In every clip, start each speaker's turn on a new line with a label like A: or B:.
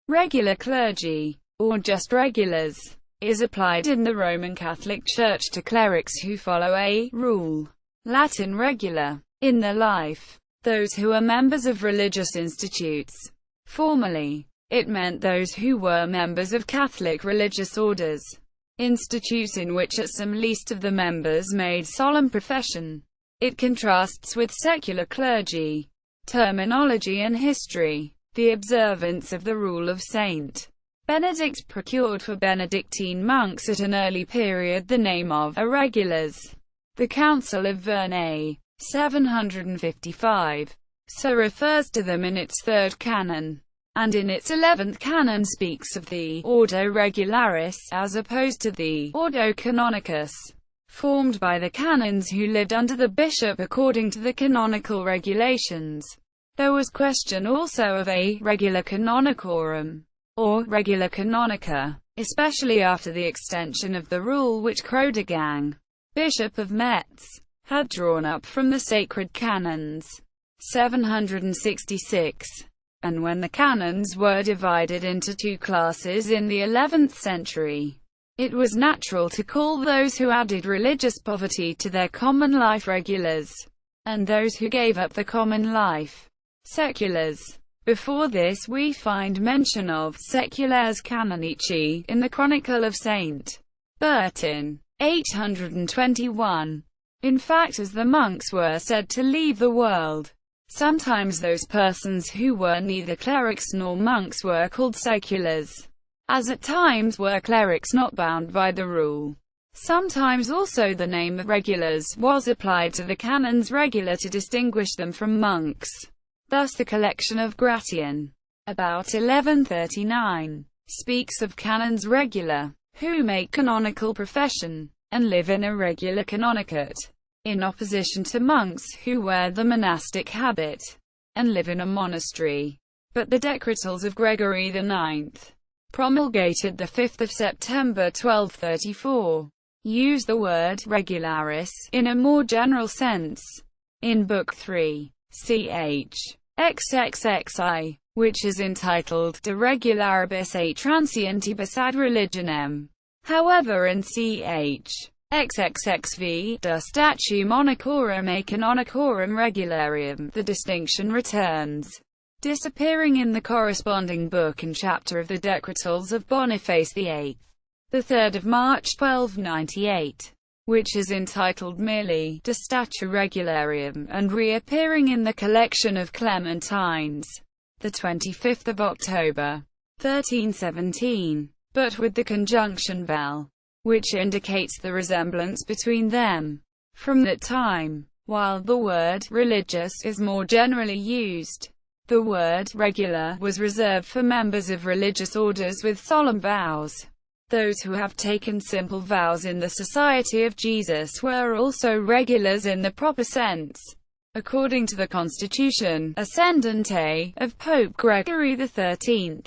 A: Regular clergy, or just regulars, is applied in the Roman Catholic Church to clerics who follow a rule, Latin regula, in their life. Those who are members of religious institutes. Formerly, it meant those who were members of Catholic religious orders, institutes in which at some least of the members made solemn profession. It contrasts with secular clergy. Terminology and history. The observance of the rule of Saint Benedict procured for Benedictine monks at an early period the name of irregulars. The Council of Vernay, 755, so refers to them in its third canon, and in its 11th canon speaks of the Ordo Regularis, as opposed to the Ordo Canonicus, formed by the canons who lived under the bishop according to the canonical regulations. There was question also of a regula canonicorum, or regula canonica, especially after the extension of the rule which Chrodegang, Bishop of Metz, had drawn up from the sacred canons, 766, and when the canons were divided into two classes in the 11th century, it was natural to call those who added religious poverty to their common life regulars, and those who gave up the common life, seculars. Before this we find mention of seculares canonici in the Chronicle of St. Bertin, 821. In fact, as the monks were said to leave the world, sometimes those persons who were neither clerics nor monks were called seculars, as at times were clerics not bound by the rule. Sometimes also the name of regulars was applied to the canons regula to distinguish them from monks. Thus the collection of Gratian, about 1139, speaks of canons regula, who make canonical profession, and live in a regular canonicate, in opposition to monks who wear the monastic habit, and live in a monastery. But the decretals of Gregory IX, promulgated the 5th of September 1234, use the word regularis in a more general sense. In Book 3, ch. XXXI, which is entitled De Regularibus et Transientibus ad Religionem. However, in ch. XXXV, De Statu Monacorum et Canonicorum Regularium, the distinction returns, disappearing in the corresponding book and chapter of the Decretals of Boniface VIII, the 3rd of March 1298, which is entitled merely De Statu Regularium, and reappearing in the collection of Clementines, the 25th of October, 1317, but with the conjunction vel, which indicates the resemblance between them. From that time, while the word religious is more generally used, the word regular was reserved for members of religious orders with solemn vows. Those who have taken simple vows in the Society of Jesus were also regulars in the proper sense, according to the Constitution Ascendente of Pope Gregory XIII.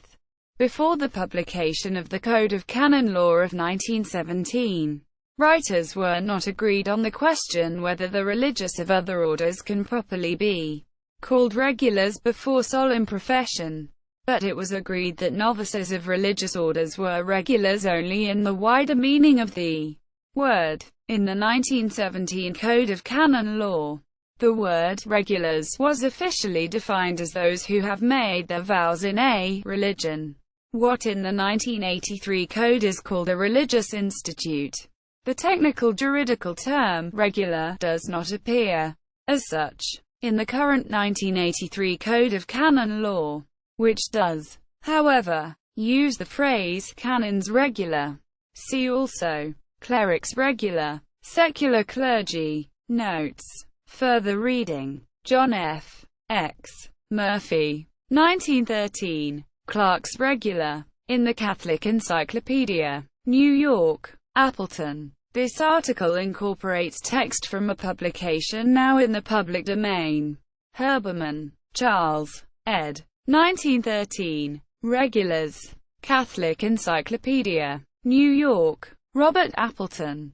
A: Before the publication of the Code of Canon Law of 1917, writers were not agreed on the question whether the religious of other orders can properly be called regulars before solemn profession. But it was agreed that novices of religious orders were regulars only in the wider meaning of the word. In the 1917 Code of Canon Law, the word regulars was officially defined as those who have made their vows in a religion. What in the 1983 Code is called a religious institute, the technical juridical term regula does not appear as such in the current 1983 Code of Canon Law, which does, however, use the phrase canons regula. See also clerics regula, secular clergy. Notes. Further reading. John F. X. Murphy. 1913. Clark's Regula. In the Catholic Encyclopedia. New York. Appleton. This article incorporates text from a publication now in the public domain. Herbermann, Charles. Ed. 1913. Regulars. Catholic Encyclopedia. New York. Robert Appleton.